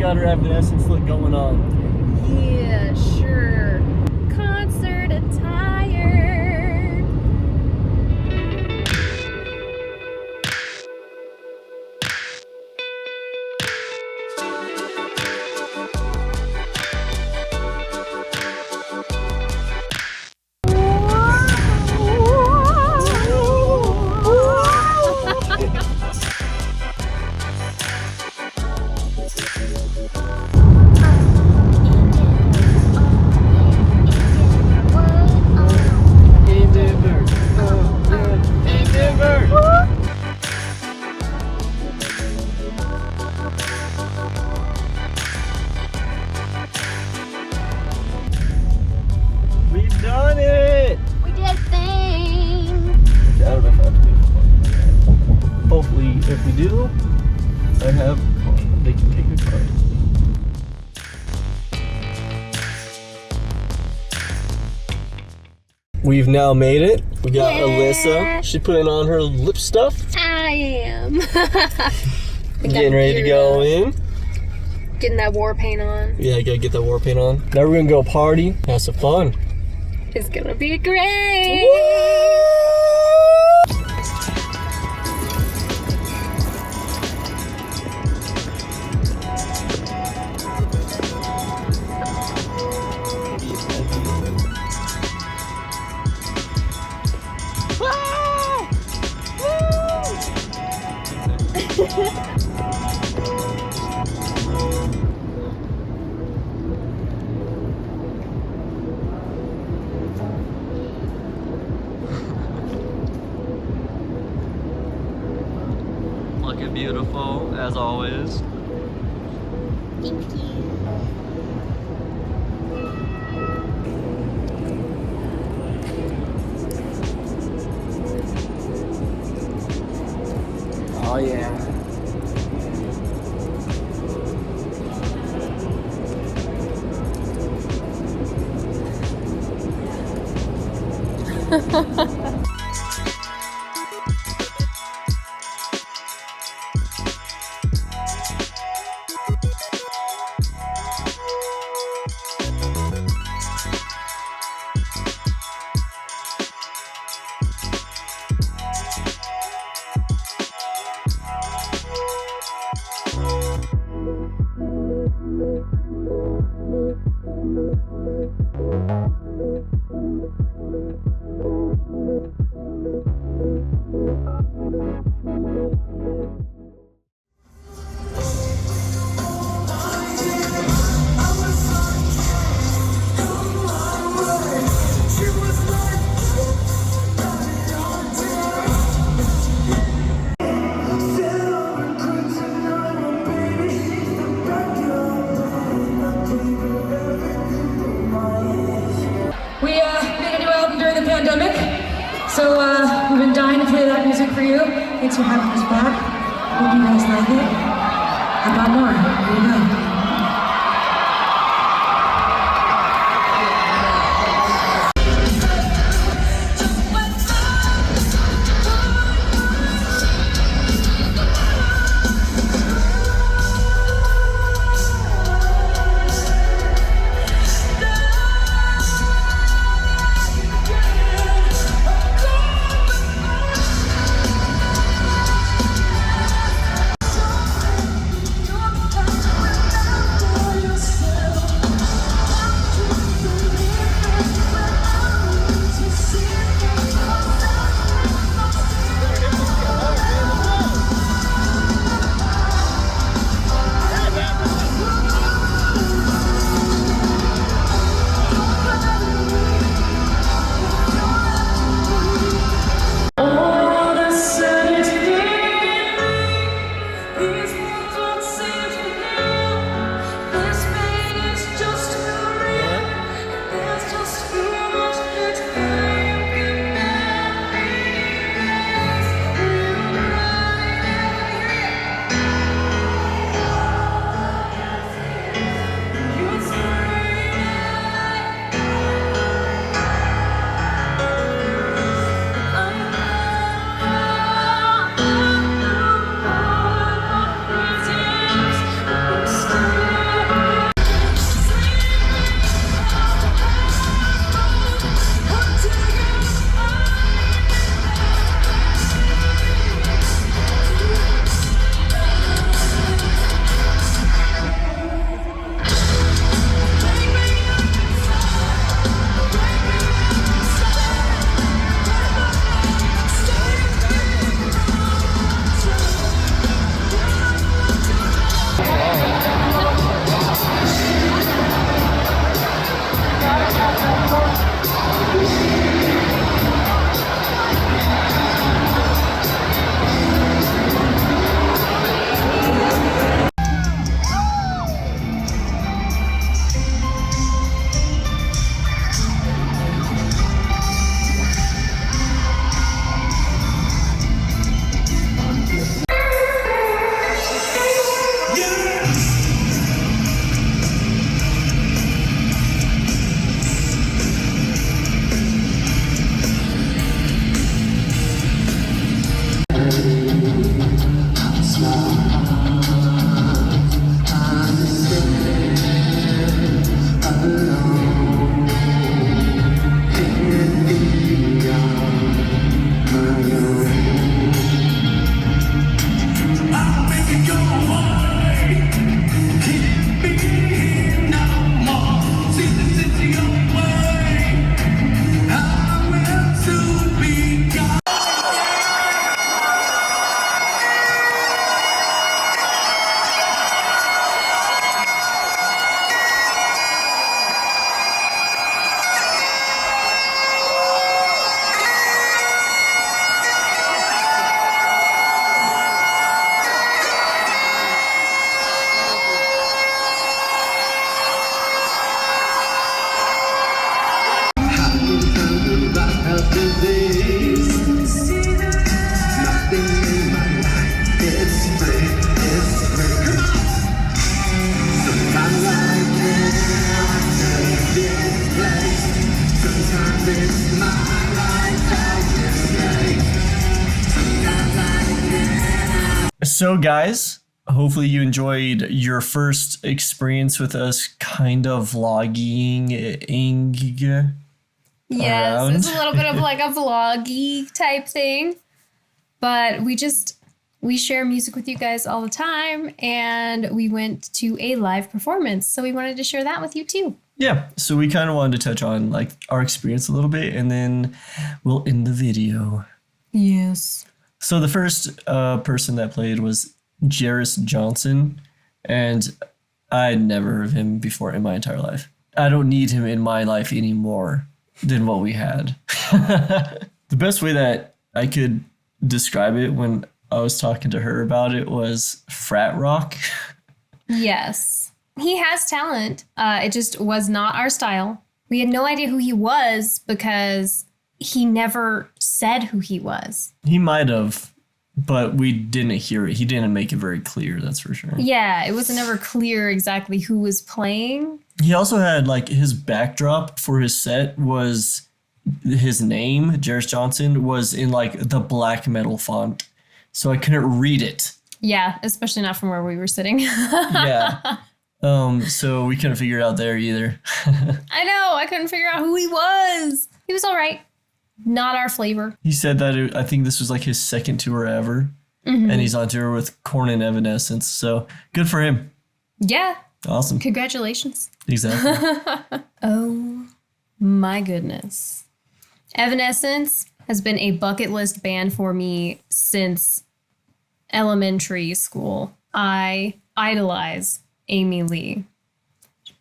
got her Evanescence look going on. Yeah, sure. Concert attire. We've done it! We did things. I don't know if I have to be fun. Hopefully, if we do, I have, they can take a card. We've now made it. We got Alyssa. She's putting on her lip stuff. I am. Getting ready to go in. Getting that war paint on. Yeah, I gotta get that war paint on. Now we're gonna go party. Have some fun. It's gonna be great. Looking beautiful, as always. Thank you. Oh yeah. We made a new album during the pandemic, so we've been dying to play that music for you. Thanks for having us back. Hope you guys like it. I got more. Here you go. So guys, hopefully you enjoyed your first experience with us kind of vlogging. Yes, Around. it's a little bit of like a vloggy type thing. But we share music with you guys all the time, and we went to a live performance, so we wanted to share that with you too. Yeah, so we kind of wanted to touch on like our experience a little bit, and then we'll end the video. Yes. So the first person that played was Jairus Johnson, and I'd never heard of him before in my entire life. I don't need him in my life anymore than what we had. The best way that I could describe it when I was talking to her about it was frat rock. Yes. He has talent. It just was not our style. We had no idea who he was because he never said who he was. He might have, but we didn't hear it. He didn't make it very clear, that's for sure. Yeah, it wasn't ever clear exactly who was playing. He also had like his backdrop for his set was his name, Jairus Johnson, was in like the black metal font. So I couldn't read it. Yeah, especially not from where we were sitting. Yeah. So we couldn't figure it out there either. I know, I couldn't figure out who he was. He was all right. Not our flavor. He said that I think this was like his second tour ever. Mm-hmm. And he's on tour with Korn and Evanescence. So good for him. Yeah. Awesome. Congratulations. Exactly. Oh my goodness. Evanescence has been a bucket list band for me since elementary school. I idolize Amy Lee,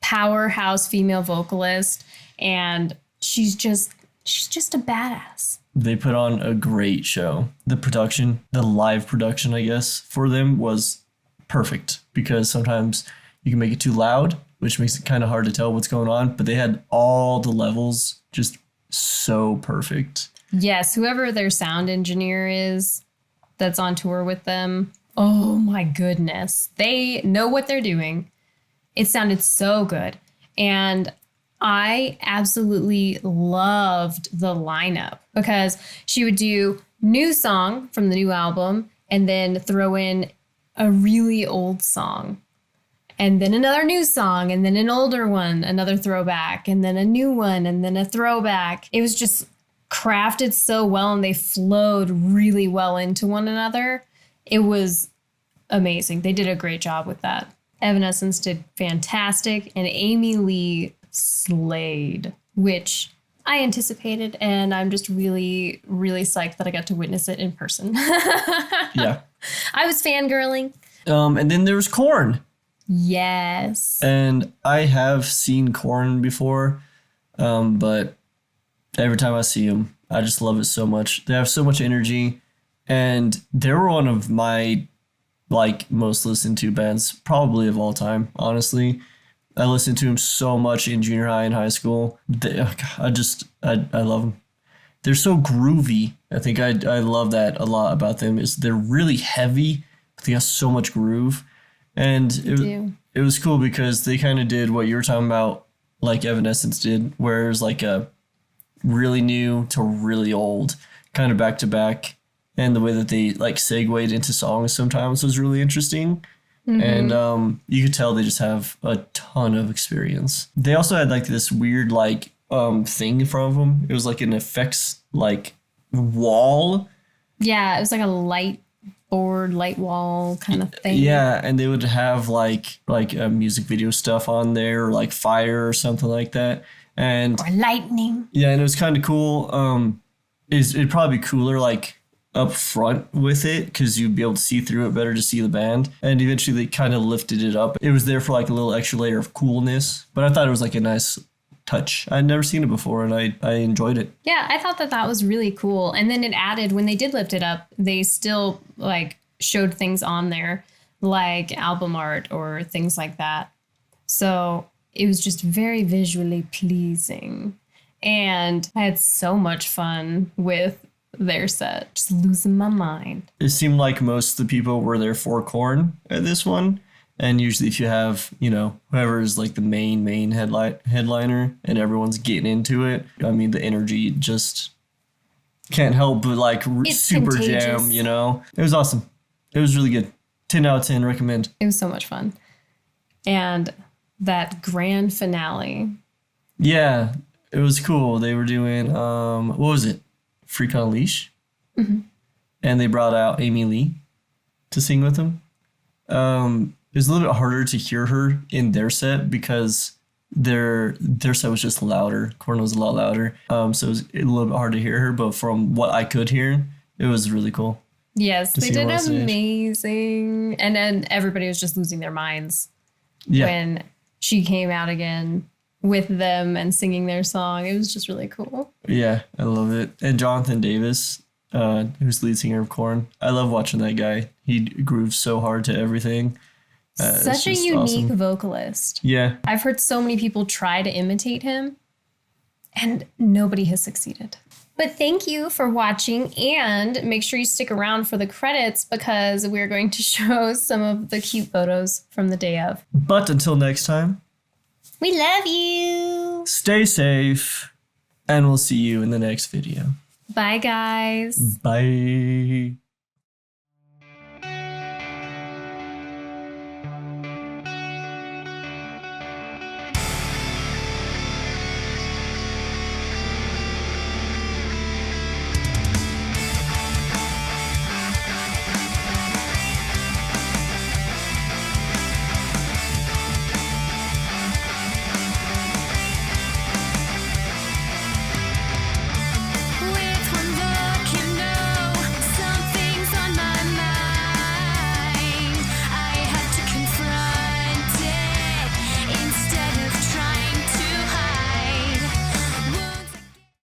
powerhouse female vocalist, and she's just a badass. They put on a great show. The production, the live production, I guess, for them was perfect because sometimes you can make it too loud, which makes it kind of hard to tell what's going on, but they had all the levels just so perfect. Yes, whoever their sound engineer is that's on tour with them, oh my goodness. They know what they're doing. It sounded so good. And I absolutely loved the lineup because she would do new song from the new album and then throw in a really old song. And then another new song, and then an older one, another throwback, and then a new one, and then a throwback. It was just crafted so well, and they flowed really well into one another. It was amazing. They did a great job with that. Evanescence did fantastic, and Amy Lee slayed, which I anticipated, and I'm just really, really psyched that I got to witness it in person. Yeah. I was fangirling. And then there was Korn. Yes. And I have seen Korn before, but every time I see them, I just love it so much. They have so much energy, and they were one of my like most listened to bands probably of all time, honestly. I listened to them so much in junior high and high school. I love them. They're so groovy. I think I love that a lot about them is they're really heavy, but they got so much groove. And it was cool because they kind of did what you were talking about, like Evanescence did, where it was like a really new to really old, kind of back to back. And the way that they like segued into songs sometimes was really interesting. Mm-hmm. And you could tell they just have a ton of experience. They also had like this weird like thing in front of them. It was like an effects like wall. Yeah, it was like a light wall kind of thing. Yeah, and they would have like music video stuff on there, or like fire or something like that. And or lightning. Yeah, and it was kind of cool. It'd probably be cooler like up front with it because you'd be able to see through it better to see the band. And eventually they kind of lifted it up. It was there for like a little extra layer of coolness, but I thought it was like a nice touch. I'd never seen it before, and I enjoyed it. Yeah, I thought that was really cool. And then it added, when they did lift it up, they still like showed things on there like album art or things like that. So it was just very visually pleasing. And I had so much fun with their set, just losing my mind. It seemed like most of the people were there for Korn at this one. And usually if you have, whoever is like the main headliner and everyone's getting into it, I mean, the energy just can't help but like it's super contagious. jam, It was awesome. It was really good. 10 out of 10, recommend. It was so much fun. And that grand finale. Yeah, it was cool. They were doing, what was it? Freak on a Leash? Mm-hmm. And they brought out Amy Lee to sing with them. It was a little bit harder to hear her in their set because their set was just louder. Korn was a lot louder. So it was a little bit hard to hear her, but from what I could hear, it was really cool. Yes, they see her did on stage. amazing. And then everybody was just losing their minds Yeah. when she came out again with them and singing their song. It was just really cool. Yeah, I love it. And Jonathan Davis, who's the lead singer of Korn, I love watching that guy. He grooves so hard to everything. It's Such a just unique awesome. vocalist. Yeah, I've heard so many people try to imitate him, and nobody has succeeded. But thank you for watching, and make sure you stick around for the credits because we're going to show some of the cute photos from the day of. but until next time, We love you. stay safe, and we'll see you in the next video. Bye, guys. Bye.